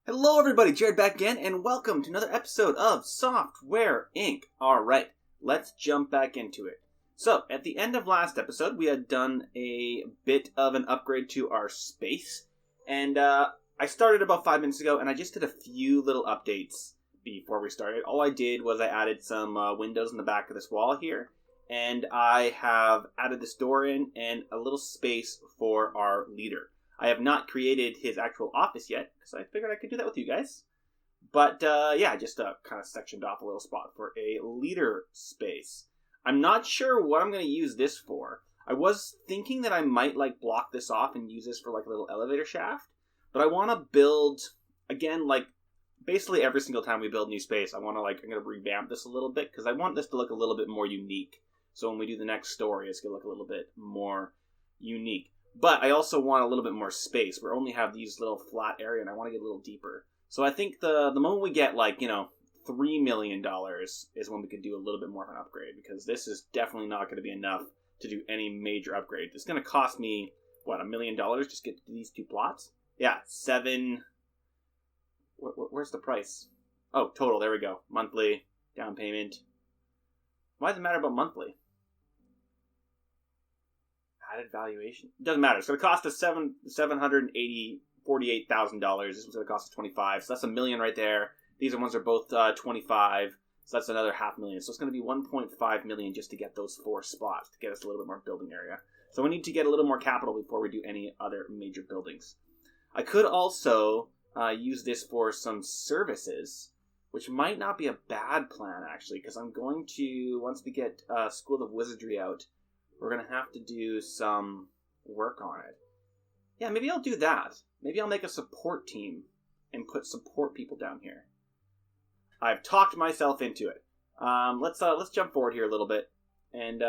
Hello everybody, Jared back again, and welcome to another episode of Software Inc. Alright, let's jump back into it. So, at the end of last episode, we had done a bit of an upgrade to our space, and I started about 5 minutes ago, and I just did a few little updates before we started. All I did was I added some windows in the back of this wall here, and I have added this door in and a little space for our leader. I have not created his actual office yet, because I figured I could do that with you guys. But, yeah, I just kind of sectioned off a little spot for a leader space. I'm not sure what I'm going to use this for. I was thinking that I might, block this off and use this for, a little elevator shaft. But I want to build, again, basically every single time we build new space, I'm going to revamp this a little bit, because I want this to look a little bit more unique. So when we do the next story, it's going to look a little bit more unique. But I also want a little bit more space. We only have these little flat area, and I want to get a little deeper. So I think the moment we get, $3 million is when we could do a little bit more of an upgrade, because this is definitely not going to be enough to do any major upgrade. It's going to cost me, $1 million just to get these two plots? Yeah, 7... Where's the price? Oh, total, there we go. Monthly, down payment. Why does it matter about monthly? Added valuation. It doesn't matter. It's going to cost us $748,000. This one's going to cost us $25,000. So that's $1 million right there. These ones are both $25,000. So that's another $500,000. So it's going to be $1.5 million just to get those 4 spots to get us a little bit more building area. So we need to get a little more capital before we do any other major buildings. I could also use this for some services, which might not be a bad plan actually, because I'm going to, once we get School of Wizardry out, we're going to have to do some work on it. Yeah, maybe I'll do that. Maybe I'll make a support team and put support people down here. I've talked myself into it. Let's jump forward here a little bit. And,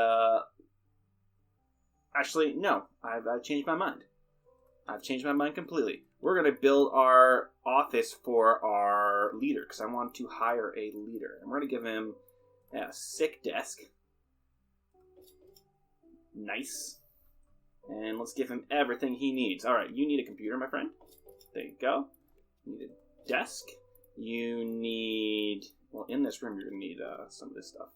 actually, no. I've changed my mind. I've changed my mind completely. We're going to build our office for our leader, because I want to hire a leader. And we're going to give him a sick desk. Nice. And let's give him everything he needs. Alright, you need a computer, my friend. There you go. You need a desk. You need... Well, in this room, you're going to need some of this stuff.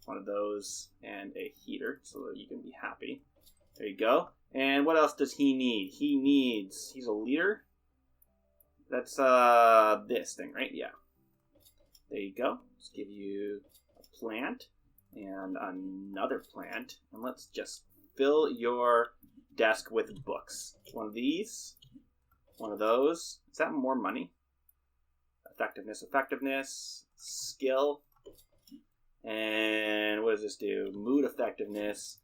One of those and a heater so that you can be happy. There you go. And what else does he need? He's a leader. That's this thing, right? Yeah. There you go. Let's give you a plant. And another plant. And let's just fill your desk with books. One of these. One of those. Is that more money? Effectiveness. Skill. And what does this do? Mood effectiveness.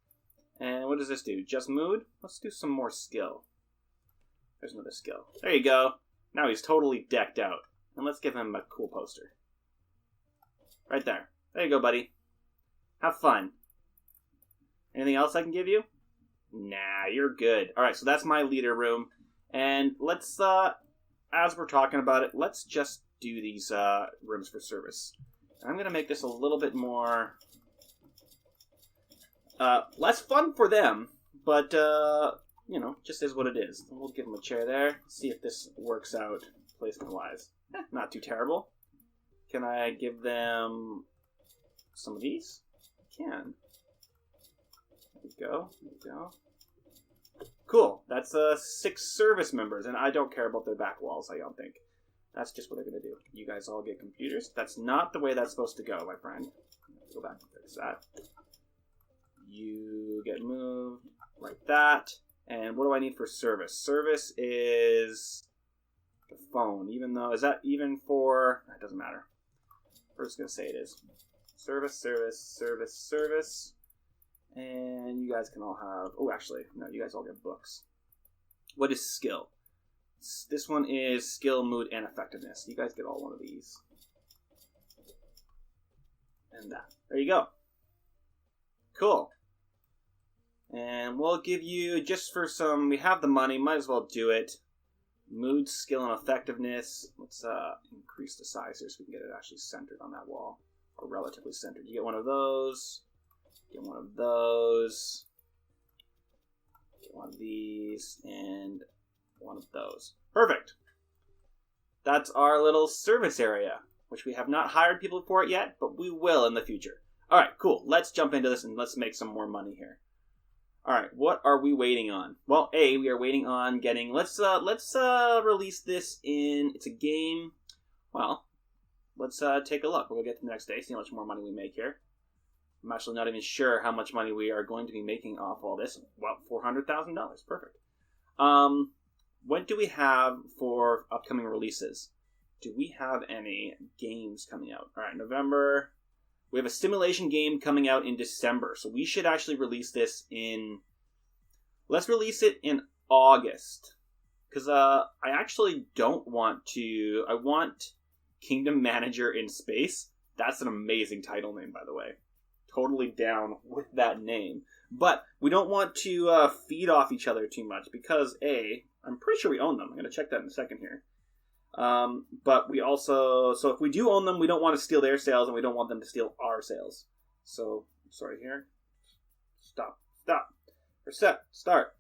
And what does this do? Just mood? Let's do some more skill. There's another skill. There you go. Now he's totally decked out. And let's give him a cool poster. Right there. There you go, buddy. Have fun. Anything else I can give you? Nah, you're good. Alright, so that's my leader room. And let's, as we're talking about it, let's just do these rooms for service. I'm going to make this a little bit more... less fun for them, but, just is what it is. We'll give them a chair there, see if this works out placement-wise. Not too terrible. Can I give them some of these? Can. There you go. There you go. Cool. That's 6 service members, and I don't care about their back walls, I don't think. That's just what they're going to do. You guys all get computers. That's not the way that's supposed to go, my friend. Go back and fix that. You get moved like that. And what do I need for service? Service is the phone, even though, is that even for, it doesn't matter. We're just going to say it is. Service. And you guys can all have... Oh, actually, no, you guys all get books. What is skill? This one is skill, mood, and effectiveness. You guys get all one of these. And that. There you go. Cool. And we'll give you, just for some... We have the money, might as well do it. Mood, skill, and effectiveness. Let's increase the size here so we can get it actually centered on that wall. Or relatively centered. You get one of those. Get one of those. Get one of these. And one of those. Perfect. That's our little service area, which we have not hired people for it yet, but we will in the future. All right, cool. Let's jump into this and let's make some more money here. All right, what are we waiting on? Well, we are waiting on getting. Let's release this in. It's a game. Well, let's take a look. We'll get to the next day, see how much more money we make here. I'm actually not even sure how much money we are going to be making off all this. Well, $400,000. Perfect. What do we have for upcoming releases? Do we have any games coming out? All right, November. We have a simulation game coming out in December, so we should actually release this in... Let's release it in August. Because I actually don't want to... I want Kingdom Manager in Space. That's an amazing title name, by the way. Totally down with that name. But we don't want to feed off each other too much because, I'm pretty sure we own them. I'm going to check that in a second here. But we also... So if we do own them, we don't want to steal their sales, and we don't want them to steal our sales. So, sorry here. Stop. Reset. Start.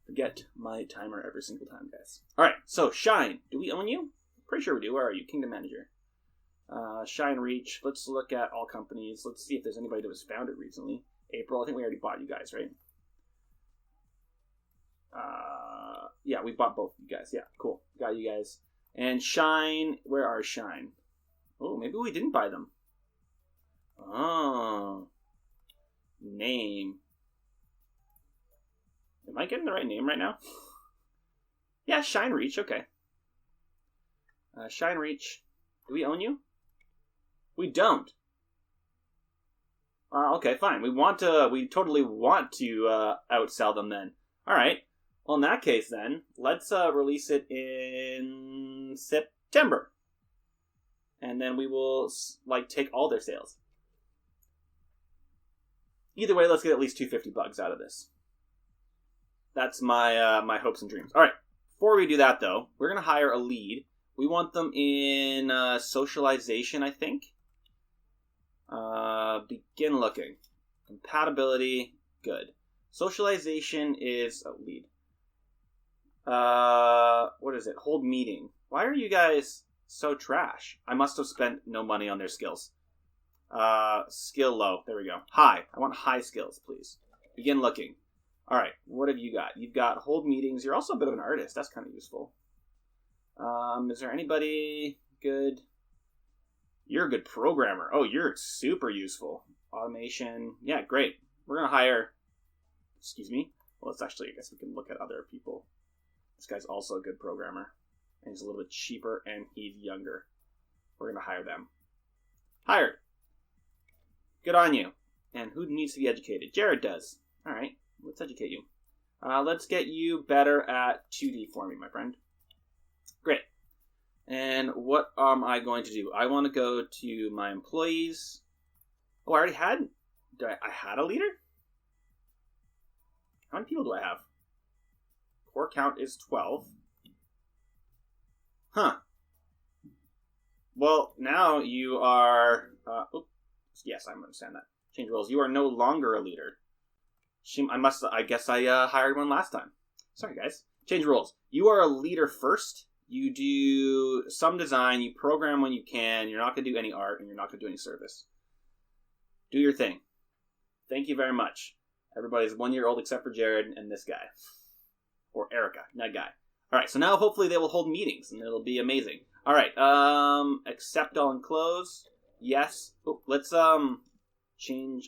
Forget my timer every single time, guys. Alright, so Shine. Do we own you? Pretty sure we do. Where are you? Kingdom Manager. Shine Reach. Let's look at all companies. Let's see if there's anybody that was founded recently. April. I think we already bought you guys, right? Yeah, we bought both of you guys. Yeah, cool. Got you guys. And Shine. Where are Shine? Oh, maybe we didn't buy them. Oh. Name. Am I getting the right name right now? Yeah, Shine Reach. Okay. Shine Reach. Do we own you? We don't. Okay, fine. We totally want to outsell them then. Alright. Well, in that case then, let's release it in September. And then we will, take all their sales. Either way, let's get at least $250 out of this. That's my my hopes and dreams. Alright, before we do that though, we're going to hire a lead. We want them in socialization, I think. Begin looking. Compatibility, good. Socialization is a lead. What is it? Hold meeting. Why are you guys so trash? I must have spent no money on their skills. Skill low. There we go. High. I want high skills, please. Begin looking. Alright, what have you got? You've got hold meetings. You're also a bit of an artist. That's kind of useful. Is there anybody good? You're a good programmer. Oh, you're super useful. Automation. Yeah, great. We're going to hire... Excuse me. Well, it's actually, I guess we can look at other people. This guy's also a good programmer. And he's a little bit cheaper, and he's younger. We're going to hire them. Hired. Good on you. And who needs to be educated? Jared does. All right. Let's educate you. Let's get you better at 2D for me, my friend. Great. And what am I going to do? I want to go to my employees. Oh, I already had... I had a leader? How many people do I have? Core count is 12. Huh. Well, now you are... yes, I understand that. Change roles. You are no longer a leader. I guess I hired one last time. Sorry, guys. Change roles. You are a leader first. You do some design. You program when you can. You're not going to do any art, and you're not going to do any service. Do your thing. Thank you very much. Everybody's 1 year old except for Jared and this guy. Or Erica, that guy. Alright, so now hopefully they will hold meetings, and it'll be amazing. Alright, accept all and close. Yes. Oh, let's,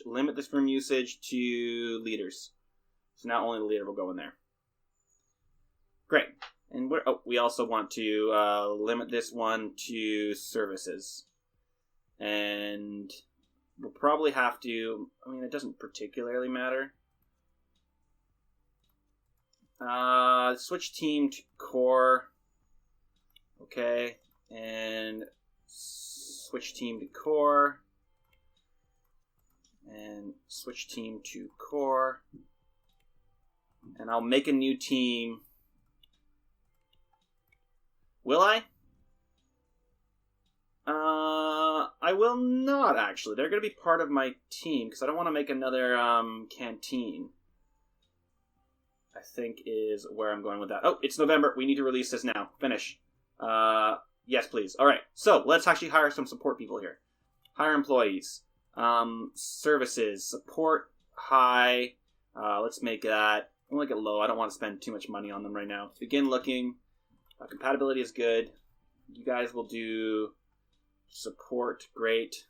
limit this room usage to leaders. So now only the leader will go in there. Great. And we also want to limit this one to services. And we'll probably have to... it doesn't particularly matter. Switch team to core. Okay. And switch team to core. And switch team to core. And I'll make a new team. Will I? I will not, actually. They're going to be part of my team, because I don't want to make another, canteen. I think is where I'm going with that. Oh, it's November. We need to release this now. Finish. Yes, please. All right. So let's actually hire some support people here. Hire employees. Services. Support high. Let's make that. I'll make it low. I don't want to spend too much money on them right now. Begin looking. Compatibility is good. You guys will do support. Great.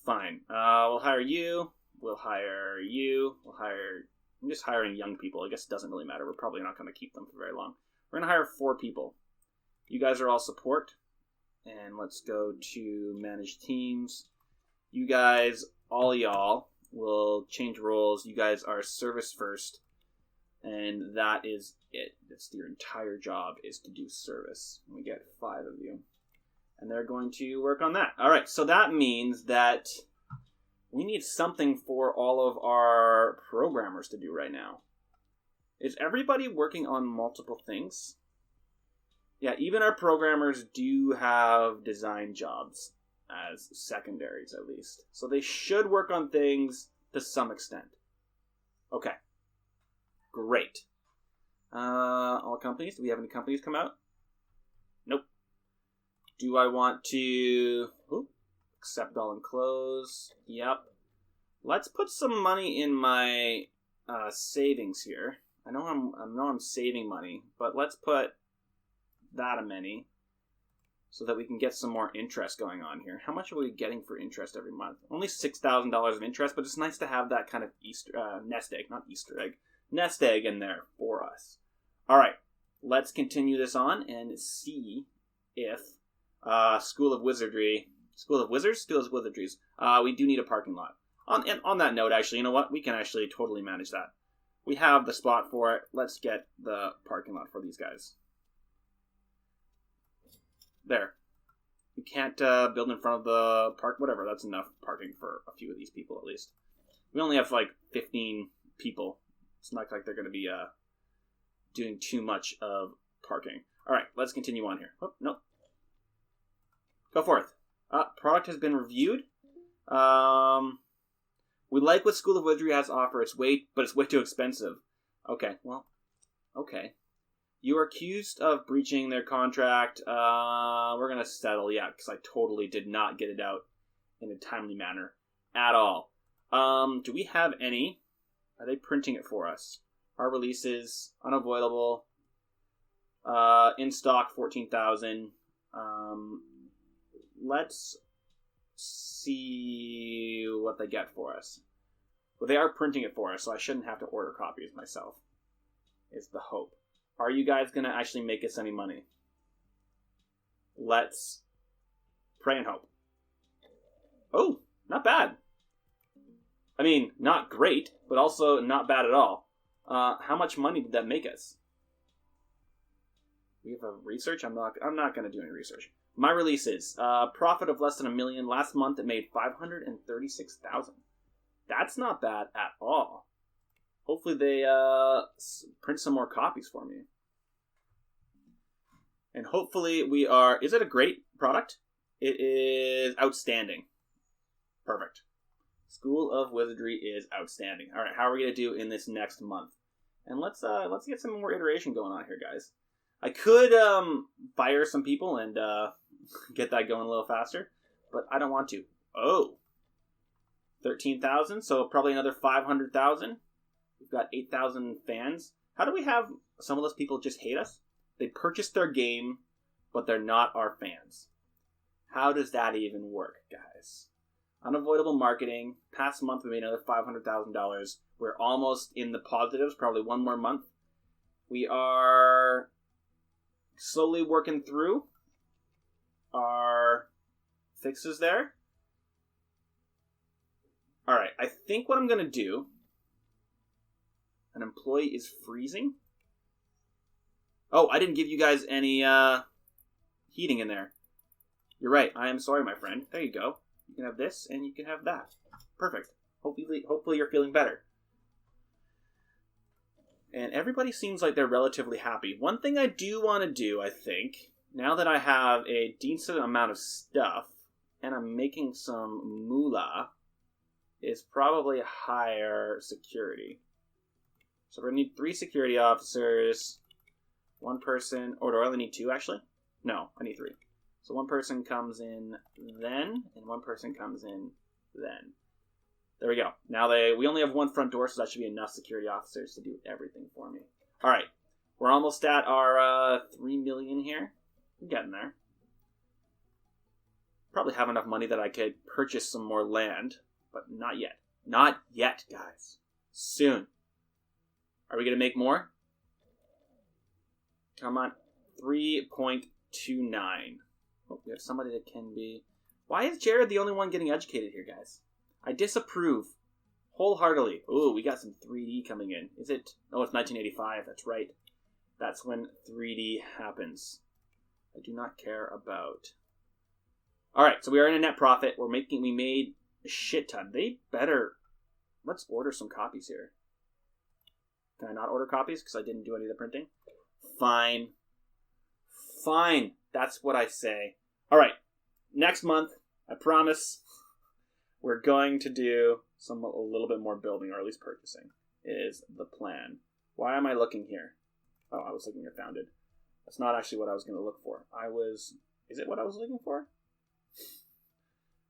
Fine. We'll hire you. We'll hire you. We'll hire... I'm just hiring young people. I guess it doesn't really matter. We're probably not going to keep them for very long. We're going to hire 4 people. You guys are all support. And let's go to manage teams. You guys, all y'all, will change roles. You guys are service first. And that is it. That's your entire job, is to do service. We get 5 of you. And they're going to work on that. All right, so that means that we need something for all of our programmers to do right now. Is everybody working on multiple things? Yeah, even our programmers do have design jobs as secondaries, at least. So they should work on things to some extent. Okay. Great. All companies? Do we have any companies come out? Nope. Do I want to... accept all and close. Yep. Let's put some money in my savings here. I know I'm saving money, but let's put that many so that we can get some more interest going on here. How much are we getting for interest every month? Only $6,000 of interest, but it's nice to have that kind of nest egg in there for us. All right, let's continue this on and see if School of Wizardries, we do need a parking lot. On that note, actually, you know what? We can actually totally manage that. We have the spot for it. Let's get the parking lot for these guys. There. You can't build in front of the park. Whatever, that's enough parking for a few of these people, at least. We only have, 15 people. It's not like they're going to be doing too much of parking. All right, let's continue on here. Oh, no. Go forth. Product has been reviewed. We like what School of Wizardry has to offer. But it's way too expensive. Okay, well, okay. You are accused of breaching their contract. We're going to settle, yeah, because I totally did not get it out in a timely manner at all. Do we have any? Are they printing it for us? Our releases, unavoidable. In stock, 14,000. Let's see what they get for us. Well, they are printing it for us, so I shouldn't have to order copies myself. Is the hope. Are you guys going to actually make us any money? Let's pray and hope. Oh, not bad. I mean, not great, but also not bad at all. How much money did that make us? We have a research? I'm not going to do any research. My releases. Profit of less than $1 million. Last month it made $536,000. That's not bad at all. Hopefully they print some more copies for me. And hopefully we are... Is it a great product? It is outstanding. Perfect. School of Wizardry is outstanding. All right, how are we going to do in this next month? And let's get some more iteration going on here, guys. I could fire some people and get that going a little faster, but I don't want to. Oh, 13,000, so probably another 500,000. We've got 8,000 fans. How do we have some of those people just hate us? They purchased their game, but they're not our fans. How does that even work, guys? Unavoidable marketing. Past month we made another $500,000. We're almost in the positives, probably one more month. We are slowly working through our fixes there. Alright, I think what I'm going to do... An employee is freezing? Oh, I didn't give you guys any heating in there. You're right, I am sorry, my friend. There you go. You can have this, and you can have that. Perfect. Hopefully you're feeling better. And everybody seems like they're relatively happy. One thing I do want to do, I think, now that I have a decent amount of stuff, and I'm making some moolah, is probably higher security. So we're going to need 3 security officers, One person, or do I only need 2 actually? No, I need 3. So one person comes in then, and one person comes in then. There we go. Now we only have 1 front door, so that should be enough security officers to do everything for me. All right, we're almost at our 3 million here. We're getting there. Probably have enough money that I could purchase some more land, but not yet. Not yet, guys. Soon. Are we going to make more? Come on. 3.29. Oh, we have somebody that can be... Why is Jared the only one getting educated here, guys? I disapprove wholeheartedly. Ooh, we got some 3D coming in. Is it? Oh, it's 1985. That's right. That's when 3D happens. I do not care about... All right, so we are in a net profit. We made a shit ton. They better... Let's order some copies here. Can I not order copies because I didn't do any of the printing? Fine. Fine. That's what I say. All right. Next month, I promise, we're going to do a little bit more building, or at least purchasing, is the plan. Why am I looking here? Oh, I was looking at Founded. That's not actually what I was going to look for. Is it what I was looking for?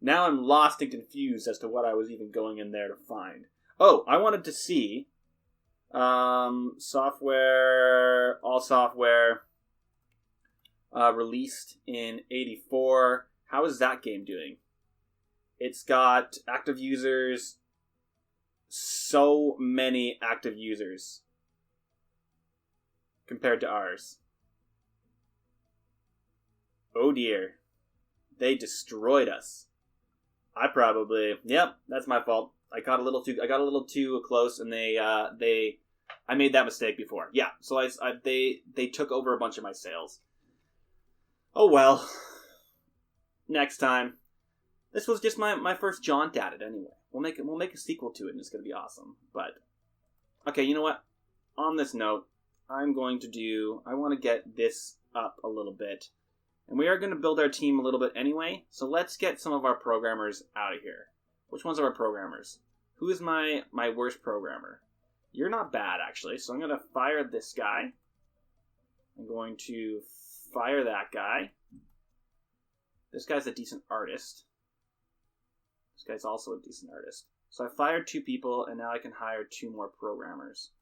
Now I'm lost and confused as to what I was even going in there to find. Oh, I wanted to see software, all software, released in 84. How is that game doing? It's got active users, so many active users compared to ours. Oh dear. They destroyed us. Yep, that's my fault. I got a little too close, and I made that mistake before. Yeah, so they took over a bunch of my sales. Oh well. Next time. This was just my first jaunt at it anyway. We'll make a sequel to it, and it's gonna be awesome. But okay, you know what? On this note, I want to get this up a little bit. And we are going to build our team a little bit anyway, so let's get some of our programmers out of here. Which ones are our programmers? Who is my worst programmer? You're not bad, actually, so I'm going to fire this guy. I'm going to fire that guy. This guy's a decent artist. This guy's also a decent artist. So I fired 2 people, and now I can hire 2 more programmers.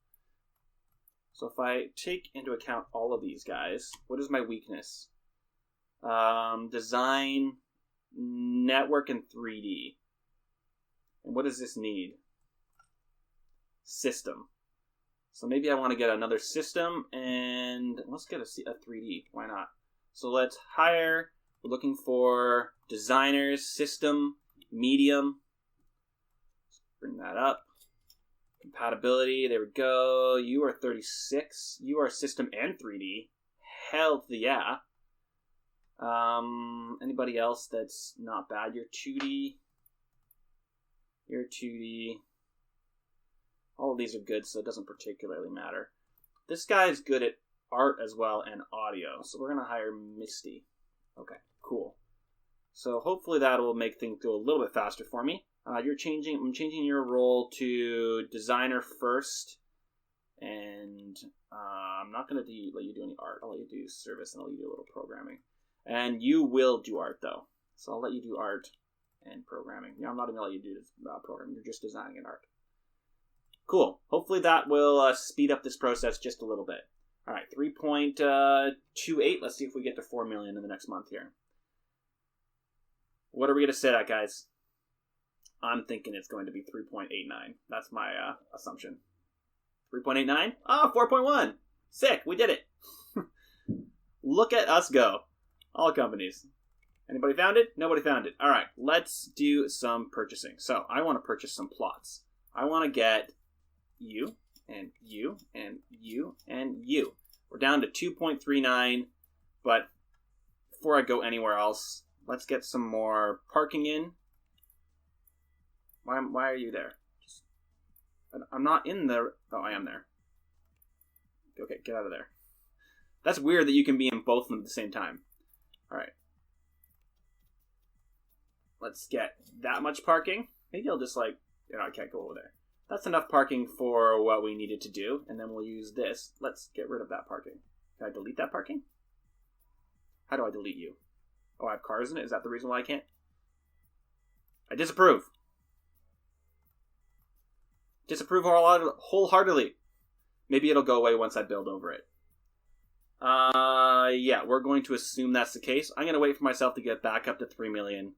So if I take into account all of these guys, what is my weakness? Design, network, and 3D. And what does this need? System. So maybe I want to get another system, and let's get a 3D. Why not? So let's hire. We're looking for designers, system, medium. Let's bring that up. Compatibility. There we go. You are 36. You are system and 3D. Hell yeah. Anybody else that's not bad? You're 2D. You're 2D. All of these are good, so it doesn't particularly matter. This guy is good at art as well and audio, so we're going to hire Misty. Okay, cool. So hopefully that will make things go a little bit faster for me. I'm changing your role to designer first, and I'm not going to let you do any art. I'll let you do service, and I'll let you do a little programming. And you will do art, though. So I'll let you do art and programming. I'm not going to let you do programming. You're just designing an art. Cool. Hopefully that will speed up this process just a little bit. All right, 3.28. Let's see if we get to 4 million in the next month here. What are we going to sit at, guys? I'm thinking it's going to be 3.89. That's my assumption. 3.89? Oh, 4.1. Sick. We did it. Look at us go. All companies. Anybody found it? Nobody found it. All right, let's do some purchasing. So I want to purchase some plots. I want to get you, and you, and you, and you. We're down to 2.39, but before I go anywhere else, let's get some more parking in. Why are you there? I'm not in the... Oh, I am there. Okay, get out of there. That's weird that you can be in both of them at the same time. All right. Let's get that much parking. Maybe I'll just I can't go over there. That's enough parking for what we needed to do, and then we'll use this. Let's get rid of that parking. Can I delete that parking? How do I delete you? Oh, I have cars in it? Is that the reason why I can't? I disapprove. Disapprove wholeheartedly. Maybe it'll go away once I build over it. Yeah, we're going to assume that's the case. I'm going to wait for myself to get back up to 3 million.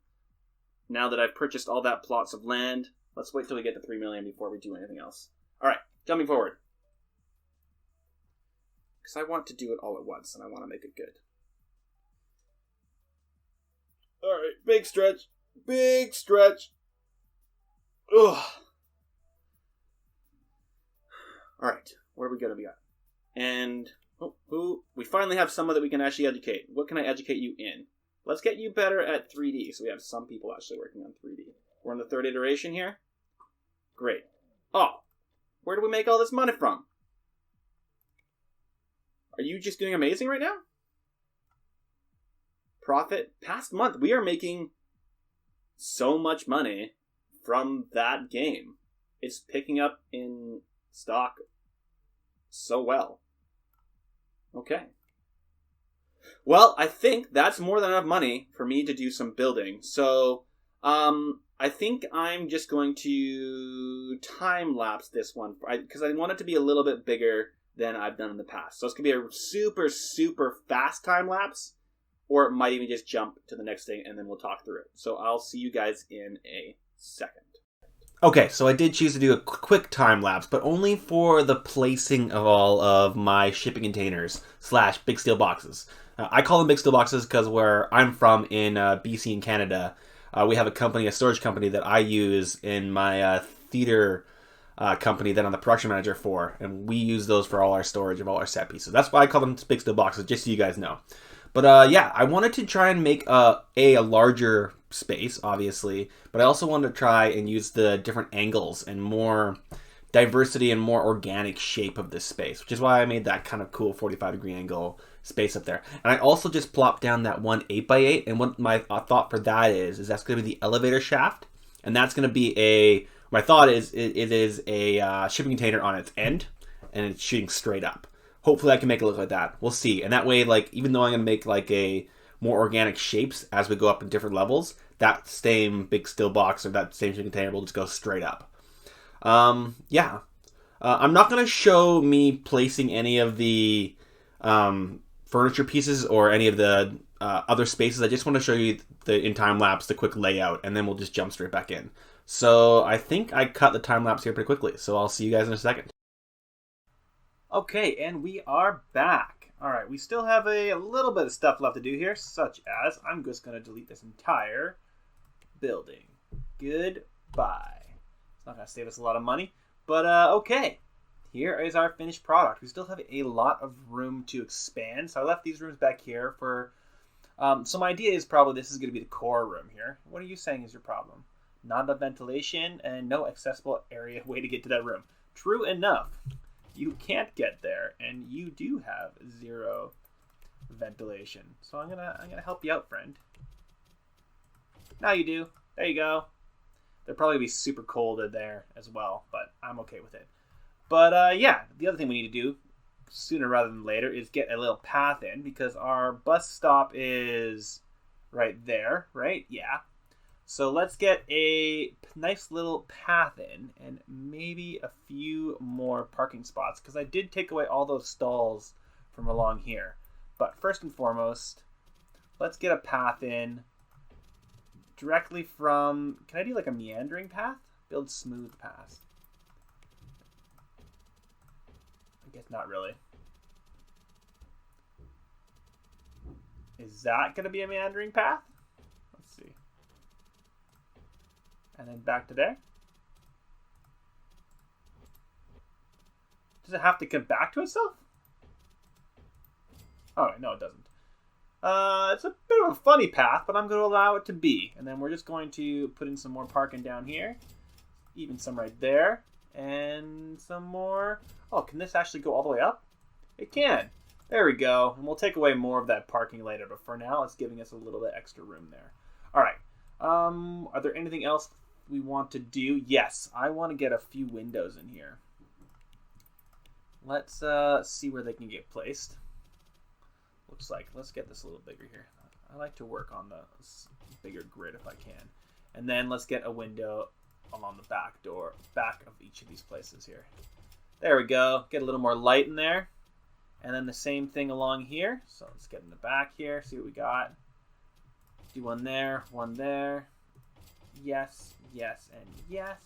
Now that I've purchased all that plots of land, let's wait till we get to 3 million before we do anything else. Alright, jumping forward. Because I want to do it all at once, and I want to make it good. Alright, big stretch. Big stretch. Ugh. Alright, what are we going to be at? And, we finally have someone that we can actually educate. What can I educate you in? Let's get you better at 3D. So we have some people actually working on 3D. We're in the third iteration here. Great. Oh, where do we make all this money from? Are you just doing amazing right now? Profit. Past month, we are making so much money from that game. It's picking up in stock so well. Okay. Well, I think that's more than enough money for me to do some building. So, I think I'm just going to time-lapse this one. Because I want it to be a little bit bigger than I've done in the past. So it's going to be a super, super fast time-lapse. Or it might even just jump to the next thing and then we'll talk through it. So I'll see you guys in a second. Okay, so I did choose to do a quick time-lapse, but only for the placing of all of my shipping containers / big steel boxes. I call them big steel boxes because where I'm from in BC and Canada, we have a storage company that I use in my theater company that I'm the production manager for, and we use those for all our storage of all our set pieces. That's why I call them big steel boxes, just so you guys know. But yeah, I wanted to try and make a larger space, obviously, but I also wanted to try and use the different angles and more diversity and more organic shape of this space, which is why I made that kind of cool 45-degree angle space up there. And I also just plopped down that one 8x8, and what my thought for that is that's going to be the elevator shaft, and that's going to be my thought is it is a shipping container on its end, and it's shooting straight up. Hopefully I can make it look like that. We'll see. And that way, like, even though I'm going to make like a more organic shapes as we go up in different levels, that same big steel box or that same shipping container will just go straight up. Yeah. I'm not going to show me placing any of the furniture pieces or any of the other spaces. I just want to show you in time-lapse the quick layout, and then we'll just jump straight back in. So I think I cut the time-lapse here pretty quickly, so I'll see you guys in a second. Okay, and we are back. Alright, we still have a little bit of stuff left to do here, such as I'm just going to delete this entire building. Goodbye. It's not going to save us a lot of money, but okay. Here is our finished product. We still have a lot of room to expand, so I left these rooms back here for... so my idea is probably this is going to be the core room here. What are you saying is your problem? Not enough ventilation and no accessible area way to get to that room. True enough. You can't get there, and you do have 0 ventilation. So I'm gonna help you out, friend. Now you do. There you go. There'll probably be super cold in there as well, but I'm okay with it. But yeah, the other thing we need to do sooner rather than later is get a little path in, because our bus stop is right there, right? Yeah. So let's get a nice little path in and maybe a few more parking spots, because I did take away all those stalls from along here. But first and foremost, let's get a path in directly from... Can I do like a meandering path? Build smooth path. I guess not really. Is that going to be a meandering path? Let's see. And then back to there. Does it have to come back to itself? Oh, no, it doesn't. It's a bit of a funny path, but I'm going to allow it to be. And then we're just going to put in some more parking down here. Even some right there. And some more. Oh, can this actually go all the way up? It can. There we go. And we'll take away more of that parking later. But for now, it's giving us a little bit extra room there. All right. Are there anything else we want to do? Yes, I want to get a few windows in here. Let's see where they can get placed. looks like. Let's get this a little bigger here. I like to work on the bigger grid if I can. And then let's get a window along the back of each of these places here. There we go. Get a little more light in there. And then the same thing along here. So let's get in the back here, see what we got. Do one there, one there. Yes, yes, and yes.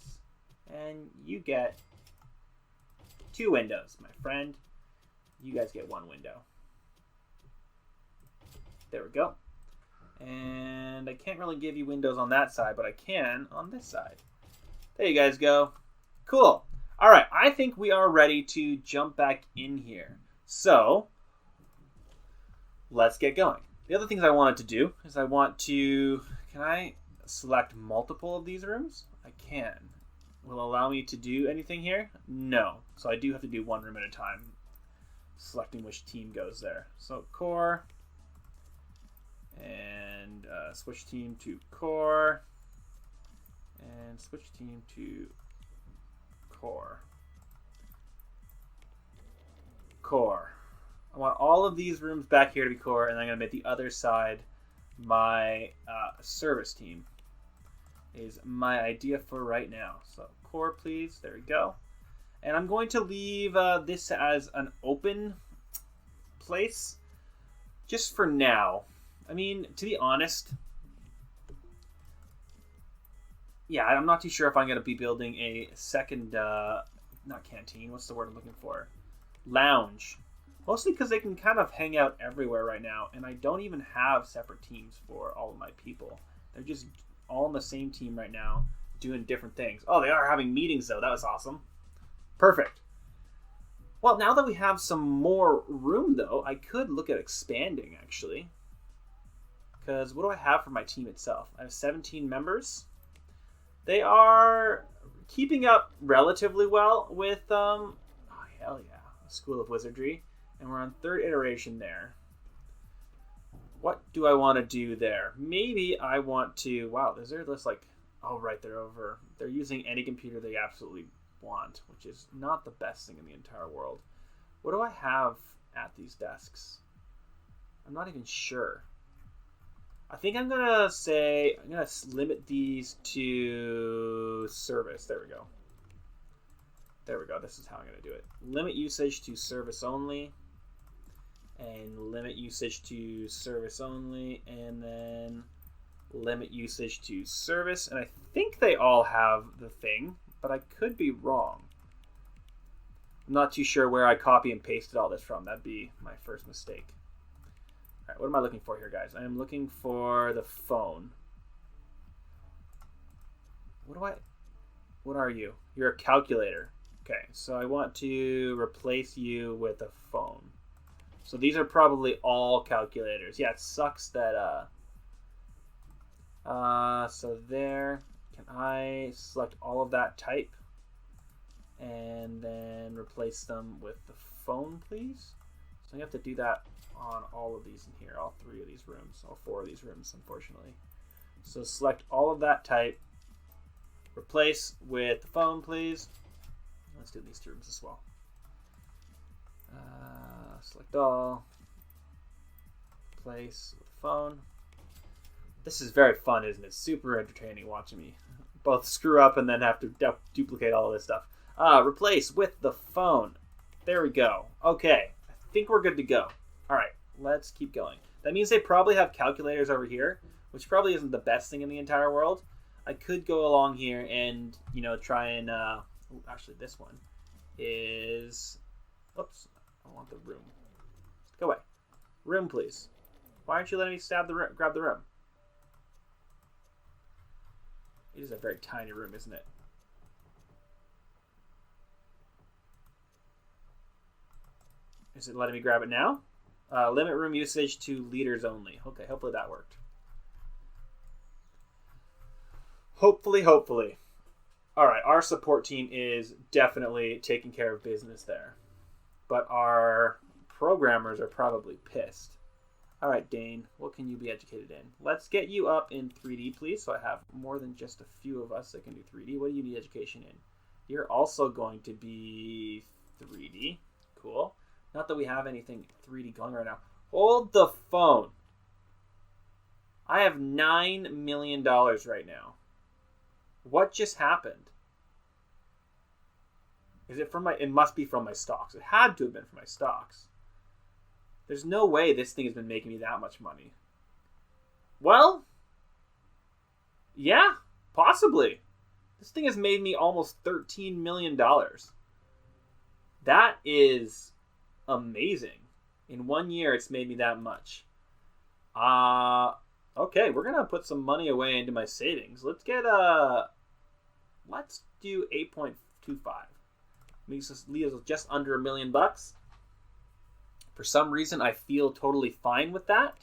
And you get 2 windows, my friend. You guys get 1 window. There we go. And I can't really give you windows on that side, but I can on this side. There you guys go. Cool. All right, I think we are ready to jump back in here. So let's get going. The other things I wanted to do is can I select multiple of these rooms? I can. Will it allow me to do anything here? No. So I do have to do 1 room at a time, selecting which team goes there. So core, and switch team to core, and switch team to core. Core. I want all of these rooms back here to be core, and I'm going to make the other side my service team. Is my idea for right now. So core, please. There we go. And I'm going to leave this as an open place just for now. I mean, to be honest, yeah, I'm not too sure if I'm going to be building a second, not canteen, what's the word I'm looking for? Lounge. Mostly because they can kind of hang out everywhere right now, and I don't even have separate teams for all of my people. They're just all on the same team right now, doing different things. Oh, they are having meetings, though. That was awesome. Perfect. Well, now that we have some more room, though, I could look at expanding, actually. Because what do I have for my team itself? I have 17 members. They are keeping up relatively well with, oh, hell yeah, School of Wizardry. And we're on 3rd iteration there. What do I want to do there? Maybe I want to... Wow, is there this like... Oh, right, they're over. They're using any computer they absolutely want, which is not the best thing in the entire world. What do I have at these desks? I'm not even sure. I think I'm going to say... I'm going to limit these to service. There we go. There we go. This is how I'm going to do it. Limit usage to service only. And limit usage to service only, and then limit usage to service. And I think they all have the thing, but I could be wrong. I'm not too sure where I copy and pasted all this from. That'd be my first mistake. All right, what am I looking for here, guys? I am looking for the phone. What are you? You're a calculator. Okay, so I want to replace you with a phone. So these are probably all calculators. Yeah, it sucks that, so there, can I select all of that type and then replace them with the phone, please? So you have to do that on all of these in here, all 3 of these rooms, all 4 of these rooms, unfortunately. So select all of that type, replace with the phone, please. Let's do these 2 rooms as well. Select all, place with the phone. This is very fun, isn't it? Super entertaining watching me both screw up and then have to duplicate all of this stuff. Replace with the phone. There we go. Okay, I think we're good to go. All right, let's keep going. That means they probably have calculators over here, which probably isn't the best thing in the entire world. I could go along here and, you know, try and, actually this one is, oops. I want the room. Go away. Room, please. Why aren't you letting me grab the room? It is a very tiny room, isn't it? Is it letting me grab it now? Limit room usage to leaders only. Okay, hopefully that worked. Hopefully. All right, our support team is definitely taking care of business there. But our programmers are probably pissed. All right, Dane, what can you be educated in? Let's get you up in 3D, please, so I have more than just a few of us that can do 3D. What do you need education in? You're also going to be 3D. Cool. Not that we have anything 3D going right now. Hold the phone. I have $9 million right now. What just happened? Is it from my... It must be from my stocks. It had to have been from my stocks. There's no way this thing has been making me that much money. Well, yeah, possibly. This thing has made me almost $13 million. That is amazing. In 1 year, it's made me that much. Okay, we're gonna put some money away into my savings. Let's get let's do 8.25. Makes us just under $1 million. For some reason, I feel totally fine with that.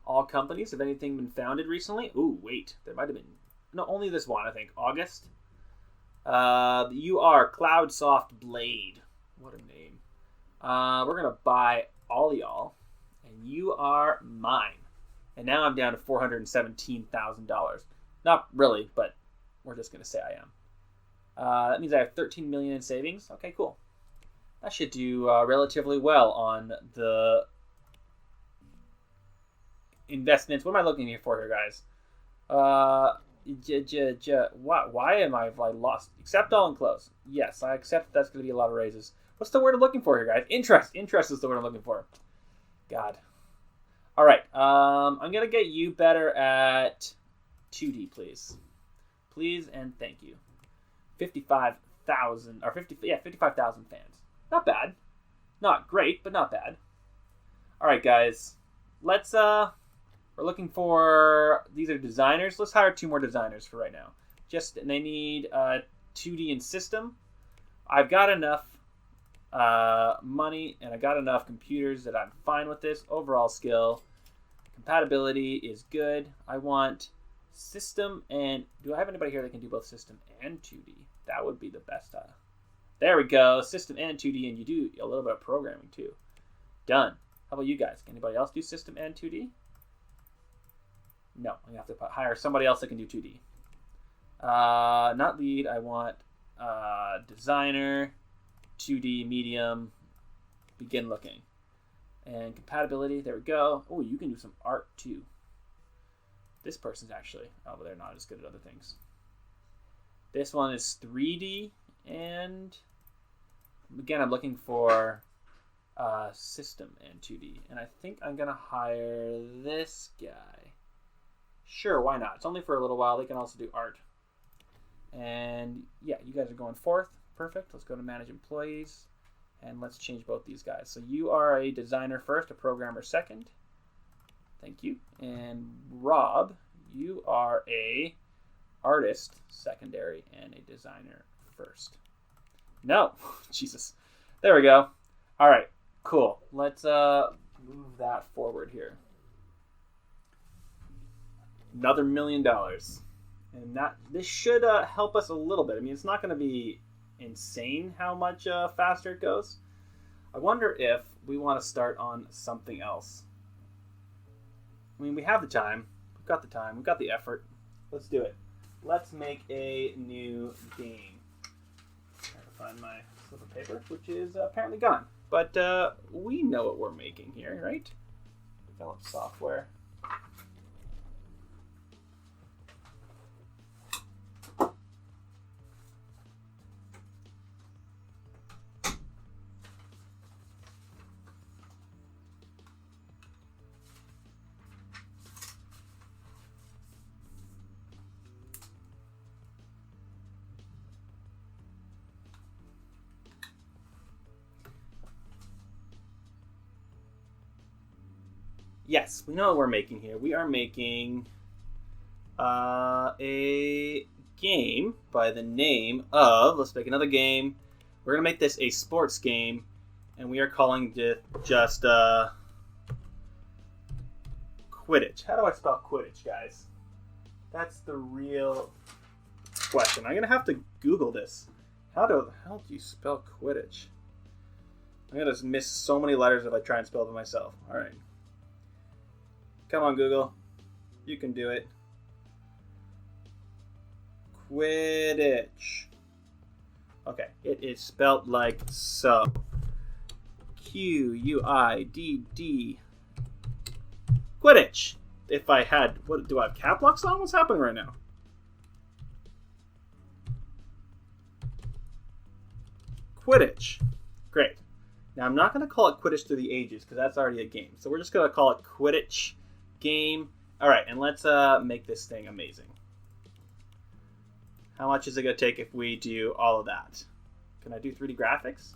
All companies, have anything been founded recently? Ooh, wait, there might have been. No, only this one, I think. August. You are Cloudsoft Blade. What a name. We're gonna buy all y'all, and you are mine. And now I'm down to $417,000. Not really, but we're just gonna say I am. That means I have 13 million in savings. Okay, cool. That should do relatively well on the investments. What am I looking here for here, guys? Why am I lost? Accept all and close. Yes, I accept that's going to be a lot of raises. What's the word I'm looking for here, guys? Interest. Interest is the word I'm looking for. God. All right. I'm going to get you better at 2D, please. Please and thank you. 55,000 fans. Not bad. Not great, but not bad. All right, guys. Let's we're looking for, these are designers. Let's hire 2 more designers for right now. They need 2D and system. I've got enough money and I got enough computers that I'm fine with this. Overall skill. Compatibility is good. I want system and, do I have anybody here that can do both system and 2D? That would be the best. There we go. System and 2D, and you do a little bit of programming too. Done. How about you guys? Can anybody else do system and 2D? No, I'm going to have to hire somebody else that can do 2D. Not lead. I want designer, 2D, medium, begin looking. And compatibility, there we go. Oh, you can do some art too. This person's actually, but they're not as good at other things. This one is 3D, and again, I'm looking for system and 2D. And I think I'm going to hire this guy. Sure, why not? It's only for a little while. They can also do art. And yeah, you guys are going 4th. Perfect. Let's go to manage employees. And let's change both these guys. So you are a designer first, a programmer second. Thank you. And Rob, you are a artist secondary and a designer first. No. Jesus. There we go. All right. Cool. Let's move that forward here. Another $1 million. And this should help us a little bit. I mean, it's not going to be insane how much faster it goes. I wonder if we want to start on something else. I mean, we have the time. We've got the time. We've got the effort. Let's do it. Let's make a new game. Trying to find my slip of paper, which is apparently gone. But we know what we're making here, right? Develop software. Yes, we know what we're making here. We are making a game by the name of, let's make another game. We're going to make this a sports game, and we are calling it just Quidditch. How do I spell Quidditch, guys? That's the real question. I'm going to have to Google this. How do you spell Quidditch? I'm going to miss so many letters if I try and spell it myself. All right. Come on, Google. You can do it. Quidditch. Okay, it is spelled like so. Quidditch. Quidditch. If I had... What, do I have cap locks on? What's happening right now? Quidditch. Great. Now, I'm not going to call it Quidditch Through the Ages, because that's already a game. So we're just going to call it Quidditch Game. All right, and let's make this thing amazing. How much is it going to take if we do all of that? Can I do 3D graphics?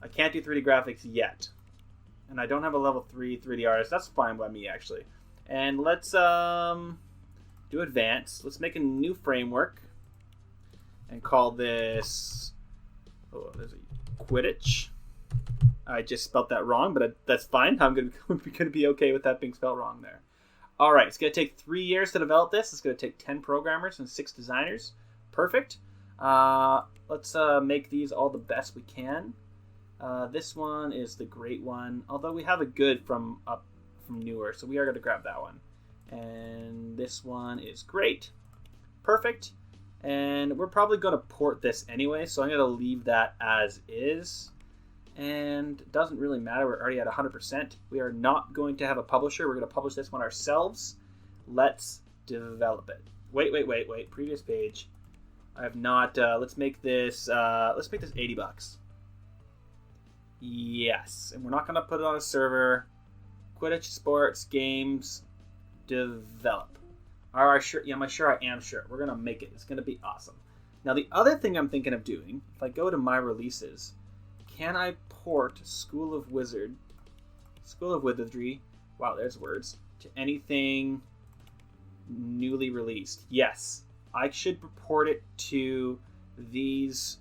I can't do 3D graphics yet. And I don't have a level 3 3D artist. That's fine by me, actually. And let's do advanced. Let's make a new framework. And call this... Oh, there's a Quidditch. I just spelt that wrong, but that's fine. I'm going to be okay with that being spelled wrong there. All right, it's going to take 3 years to develop this. It's going to take 10 programmers and 6 designers. Perfect. Let's make these all the best we can. This one is the great one, although we have a good from newer, so we are going to grab that one. And this one is great. Perfect. And we're probably going to port this anyway, so I'm going to leave that as is. And it doesn't really matter. We're already at 100%. We are not going to have a publisher. We're going to publish this one ourselves. Let's develop it. Wait. Previous page. I have not. Let's make this 80 bucks. Yes. And we're not going to put it on a server. Quidditch Sports Games Develop. Are I sure? Yeah, I'm sure I am sure. We're going to make it. It's going to be awesome. Now, the other thing I'm thinking of doing, if I go to my releases, can I port School of Wizardry, wow, there's words, to anything newly released? Yes. I should port it to these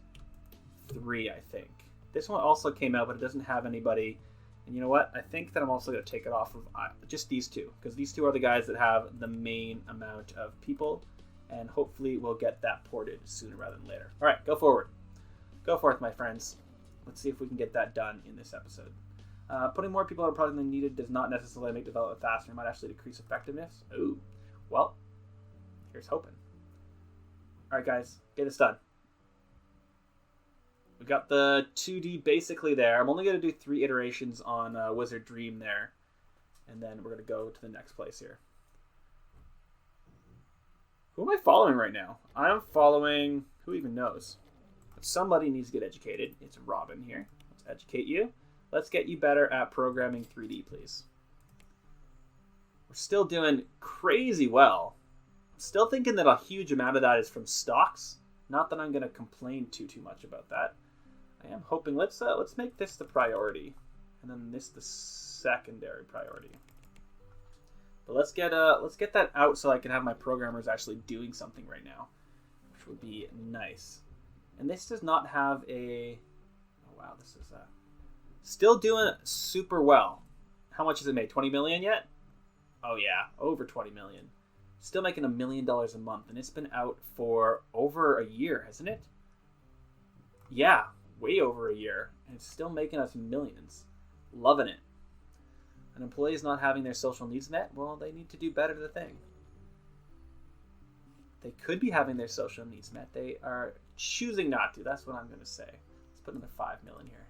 3, I think. This one also came out, but it doesn't have anybody. And you know what? I think that I'm also going to take it off of just these 2, because these 2 are the guys that have the main amount of people, and hopefully we'll get that ported sooner rather than later. All right, go forward. Go forth, my friends. Let's see if we can get that done in this episode. Putting more people on a project than needed does not necessarily make development faster. It might actually decrease effectiveness. Ooh. Well, here's hoping. All right, guys, get this done. We got the 2D basically there. I'm only going to do 3 iterations on Wizard Dream there. And then we're going to go to the next place here. Who am I following right now? I'm following... Who even knows? But somebody needs to get educated. It's Robin here. Let's educate you. Let's get you better at programming 3D, please. We're still doing crazy well. I'm still thinking that a huge amount of that is from stocks. Not that I'm going to complain too much about that. I am hoping, let's make this the priority, and then this the secondary priority. But let's get that out so I can have my programmers actually doing something right now, which would be nice. And this does not have a... Oh wow, this is still doing super well. How much has it made? 20 million yet? Oh yeah, over 20 million. Still making $1 million a month, and it's been out for over a year, hasn't it? Yeah, way over a year, and it's still making us millions. Loving it. An employee's not having their social needs met? Well, they need to do better to the thing. They could be having their social needs met. They are choosing not to. That's what I'm going to say. Let's put another 5 million here.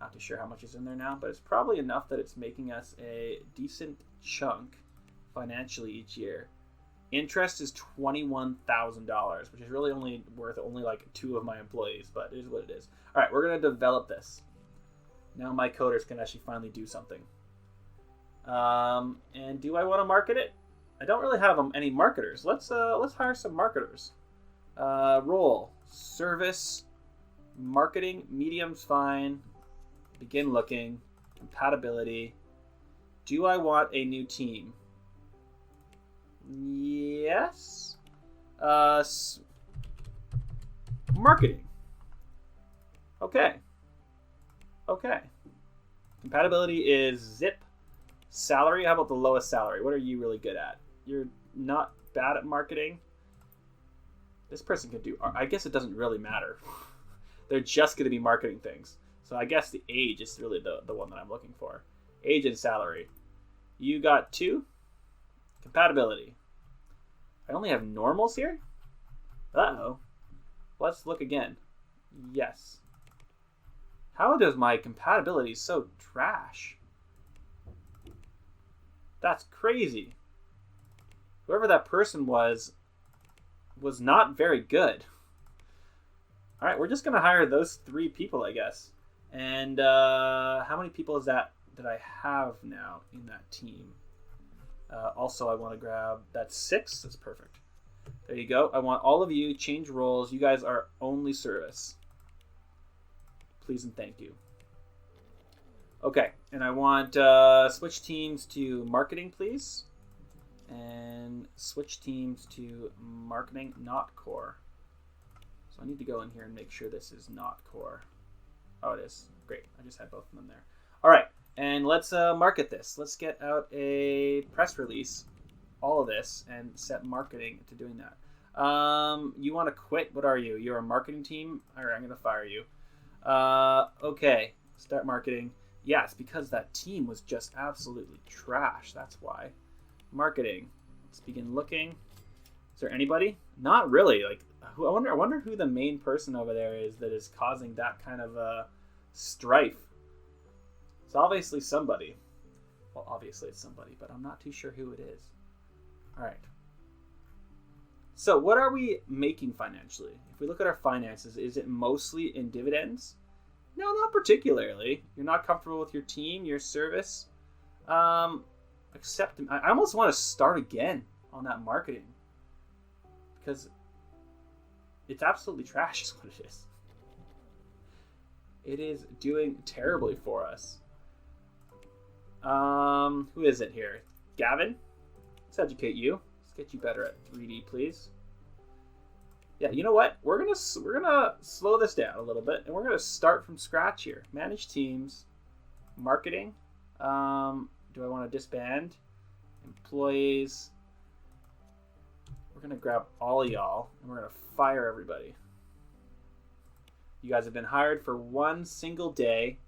Not too sure how much is in there now, but it's probably enough that it's making us a decent chunk financially each year. Interest is $21,000, which is really only worth like 2 of my employees, but it is what it is. All right, we're going to develop this. Now my coders can actually finally do something. And do I want to market it? I don't really have any marketers. Let's hire some marketers. Role, service, marketing, medium's fine. Begin looking, compatibility. Do I want a new team? Yes. Marketing. Okay. Compatibility is zip. Salary, how about the lowest salary? What are you really good at? You're not bad at marketing. This person can do... I guess it doesn't really matter. They're just going to be marketing things. So I guess the age is really the one that I'm looking for. Age and salary. You got 2. Compatibility. I only have normals here? Uh-oh. Let's look again. Yes. How does my compatibility so trash? That's crazy. Whoever that person was not very good. All right, we're just going to hire those 3 people, I guess. And how many people is that I have now in that team? Also, I want to grab... That's 6. That's perfect. There you go. I want all of you change roles. You guys are only service. Please and thank you. Okay, and I want switch teams to marketing, please. And switch teams to marketing, not core. So I need to go in here and make sure this is not core. Oh, it is. Great. I just had both of them there. All right, and let's market this. Let's get out a press release, all of this, and set marketing to doing that. You want to quit? What are you? You're a marketing team? All right, I'm going to fire you. Okay, start marketing. Yes, because that team was just absolutely trash. That's why. Marketing. Let's begin looking. Is there anybody? Not really. Like, I wonder who the main person over there is that is causing that kind of strife. It's obviously somebody. Well, obviously it's somebody, but I'm not too sure who it is. All right. So what are we making financially? If we look at our finances, is it mostly in dividends? No, not particularly. You're not comfortable with your team, your service. Except I almost want to start again on that marketing. Because it's absolutely trash is what it is. It is doing terribly for us. Who is it here? Gavin? Let's educate you. Let's get you better at 3D, please. Yeah, you know what? We're gonna slow this down a little bit, and we're gonna start from scratch here. Manage teams, marketing. Do I want to disband? Employees. We're gonna grab all of y'all, and we're gonna fire everybody. You guys have been hired for 1 single day,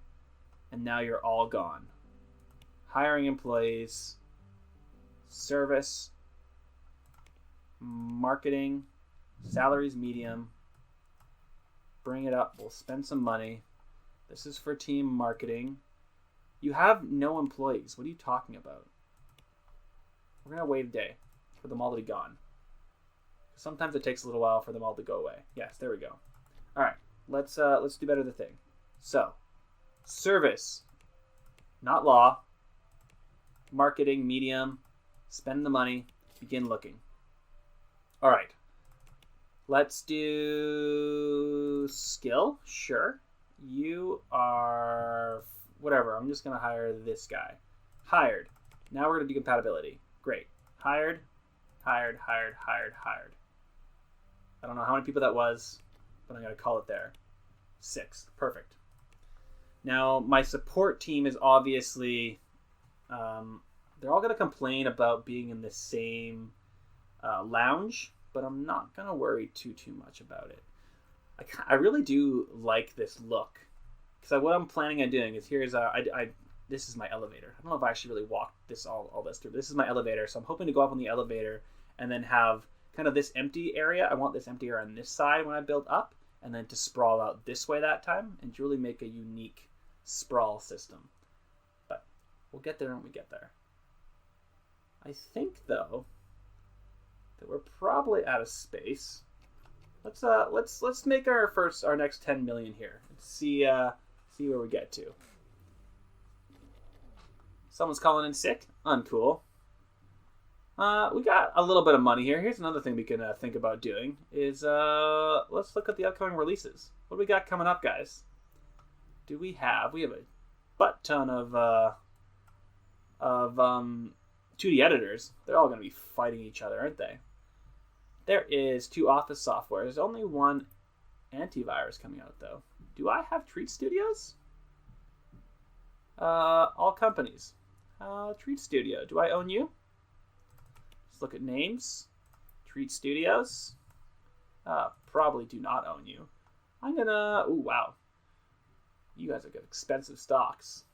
and now you're all gone. Hiring employees, service, marketing. Salaries medium. Bring it up. We'll spend some money. This is for team marketing. You have no employees. What are you talking about? We're going to wait a day for them all to be gone. Sometimes it takes a little while for them all to go away. Yes, there we go. All right. Let's do better the thing. So, service, not law. Marketing medium. Spend the money. Begin looking. All right. Let's do skill. Sure. You are whatever. I'm just going to hire this guy. Hired. Now we're going to do compatibility. Great. Hired. I don't know how many people that was, but I'm going to call it there. 6. Perfect. Now, my support team is obviously, they're all going to complain about being in the same lounge, but I'm not going to worry too much about it. I really do like this look. Because what I'm planning on doing is this is my elevator. I don't know if I actually really walked all this through. This is my elevator, so I'm hoping to go up on the elevator and then have kind of this empty area. I want this empty area on this side when I build up, and then to sprawl out this way that time, and to really make a unique sprawl system. But we'll get there when we get there. I think, though, that we're probably out of space. Let's make our next 10 million here. Let's see where we get to. Someone's calling in sick. Uncool. We got a little bit of money here. Here's another thing we can think about doing is let's look at the upcoming releases. What do we got coming up, guys? We have a butt ton of 2D editors. They're all going to be fighting each other, aren't they? There is 2 office software. There's only 1 antivirus coming out, though. Do I have Treat Studios? All companies. Treat Studio. Do I own you? Let's look at names. Treat Studios. Probably do not own you. I'm gonna... Ooh, wow. You guys have got expensive stocks.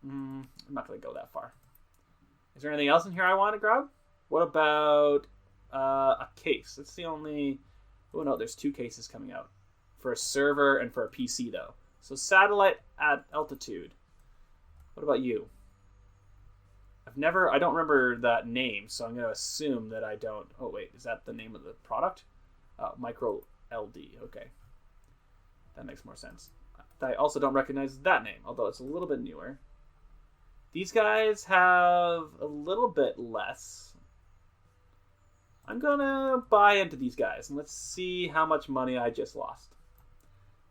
I'm not gonna go that far. Is there anything else in here I want to grab? What about a case? That's the only... Oh, no, there's 2 cases coming out. For a server and for a PC, though. So satellite at altitude. What about you? I've I don't remember that name, so I'm going to assume that I don't. Oh, wait, is that the name of the product? Micro LD, okay. That makes more sense. I also don't recognize that name, although it's a little bit newer. These guys have a little bit less. I'm going to buy into these guys, and let's see how much money I just lost.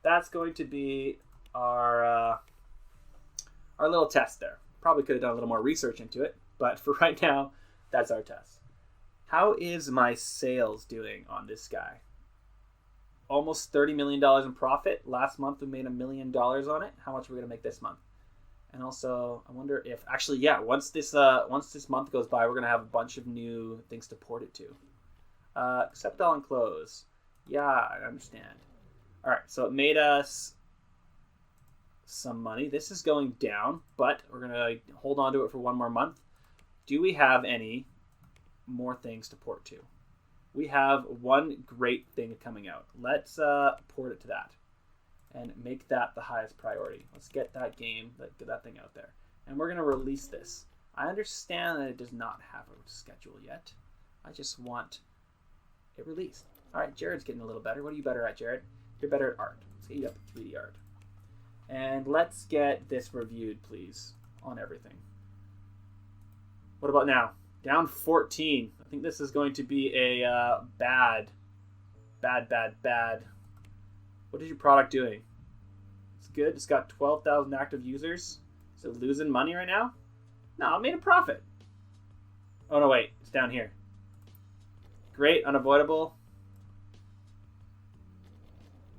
That's going to be our little test there. Probably could have done a little more research into it, but for right now, that's our test. How is my sales doing on this guy? Almost $30 million in profit. Last month we made $1 million on it. How much are we going to make this month? And also, I wonder if, actually, yeah, once this month goes by, we're going to have a bunch of new things to port it to. Accept all and close. Yeah, I understand. All right, so it made us some money. This is going down, but we're going to hold on to it for one more month. Do we have any more things to port to? We have one great thing coming out. Let's port it to that and make that the highest priority. Let's get that game, get that thing out there. And we're going to release this. I understand that it does not have a schedule yet. I just want it released. All right, Jared's getting a little better. What are you better at, Jared? You're better at art. Let's get you up to 3D art. And let's get this reviewed, please, on everything. What about now? Down 14. I think this is going to be a bad. What is your product doing? It's good. It's got 12,000 active users. Is it losing money right now? No, it made a profit. Oh, no, wait. It's down here. Great. Unavoidable.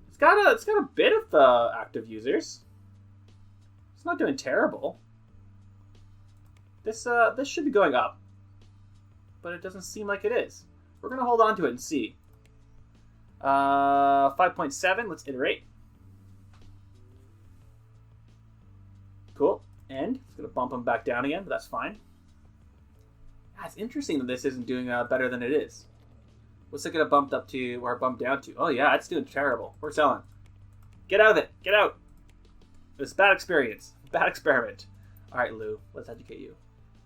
It's got a bit of active users. It's not doing terrible. This should be going up, but it doesn't seem like it is. We're gonna hold on to it and see. 5.7. Let's iterate. Cool. And it's gonna bump them back down again, but that's fine. Yeah, it's interesting that this isn't doing better than it is. What's it gonna bump up to or bump down to? Oh yeah, it's doing terrible. We're selling. Get out of it. Get out. It's a bad experience. Bad experiment. All right, Lou. Let's educate you.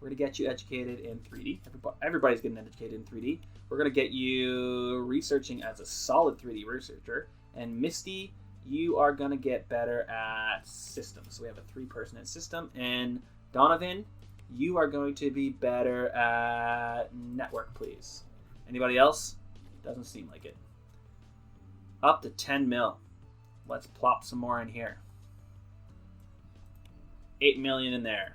We're going to get you educated in 3D. Everybody's getting educated in 3D. We're going to get you researching as a solid 3D researcher. And Misty, you are going to get better at systems. So we have a 3-person at system. And Donovan, you are going to be better at network, please. Anybody else? Doesn't seem like it. Up to 10 mil. Let's plop some more in here. 8 million in there.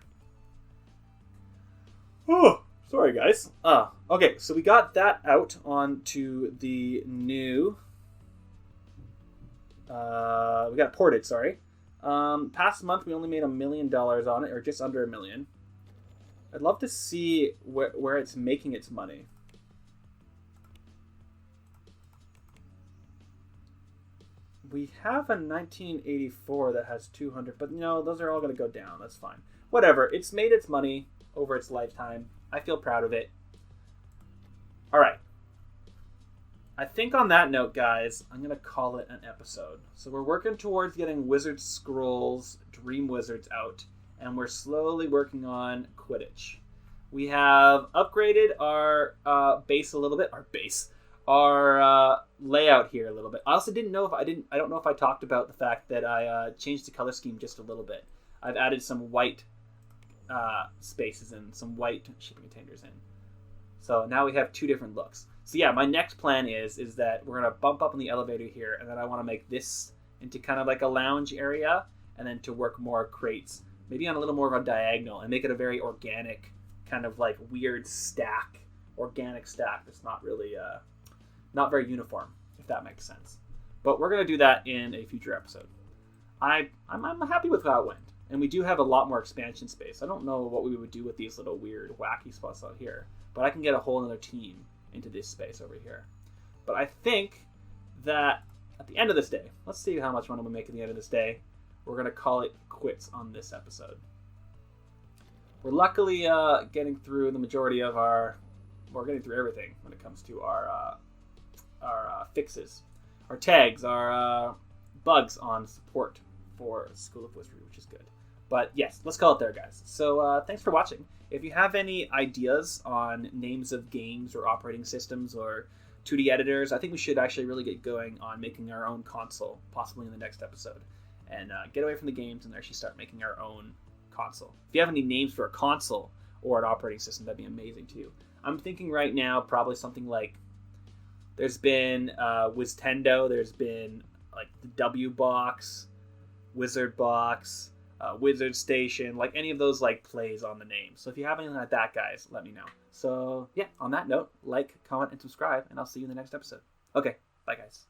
Oh, sorry guys. Okay, so we got that out onto the new. We got ported. Sorry. Past month we only made $1 million on it, or just under $1 million. I'd love to see where it's making its money. We have a 1984 that has 200, but those are all going to go down. That's fine. Whatever. It's made its money over its lifetime. I feel proud of it. All right. I think on that note, guys, I'm going to call it an episode. So we're working towards getting Wizard Scrolls Dream Wizards out, and we're slowly working on Quidditch. We have upgraded our base a little bit. Our layout here a little bit. I also I don't know if I talked about the fact that I changed the color scheme just a little bit. I've added some white spaces and some white shipping containers in. So now we have 2 different looks. So yeah, my next plan is that we're going to bump up in the elevator here, and then I want to make this into kind of like a lounge area, and then to work more crates, maybe on a little more of a diagonal, and make it a very organic, kind of like weird stack, organic stack that's not really... not very uniform, if that makes sense. But we're going to do that in a future episode. I'm happy with how it went. And we do have a lot more expansion space. I don't know what we would do with these little weird, wacky spots out here. But I can get a whole other team into this space over here. But I think that at the end of this day, let's see how much money we make at the end of this day. We're going to call it quits on this episode. We're luckily getting through the majority of we're getting through everything when it comes to our fixes, our tags, our bugs on support for School of Wizardry, which is good. But yes, let's call it there, guys. So thanks for watching. If you have any ideas on names of games or operating systems or 2D editors, I think we should actually really get going on making our own console, possibly in the next episode, and get away from the games and actually start making our own console. If you have any names for a console or an operating system, that'd be amazing too. I'm thinking right now probably something like, there's been Wiztendo, there's been like the W Box, Wizard Box, Wizard Station, like any of those like plays on the name. So if you have anything like that, guys, let me know. So yeah, on that note, like, comment, and subscribe, and I'll see you in the next episode. Okay, bye guys.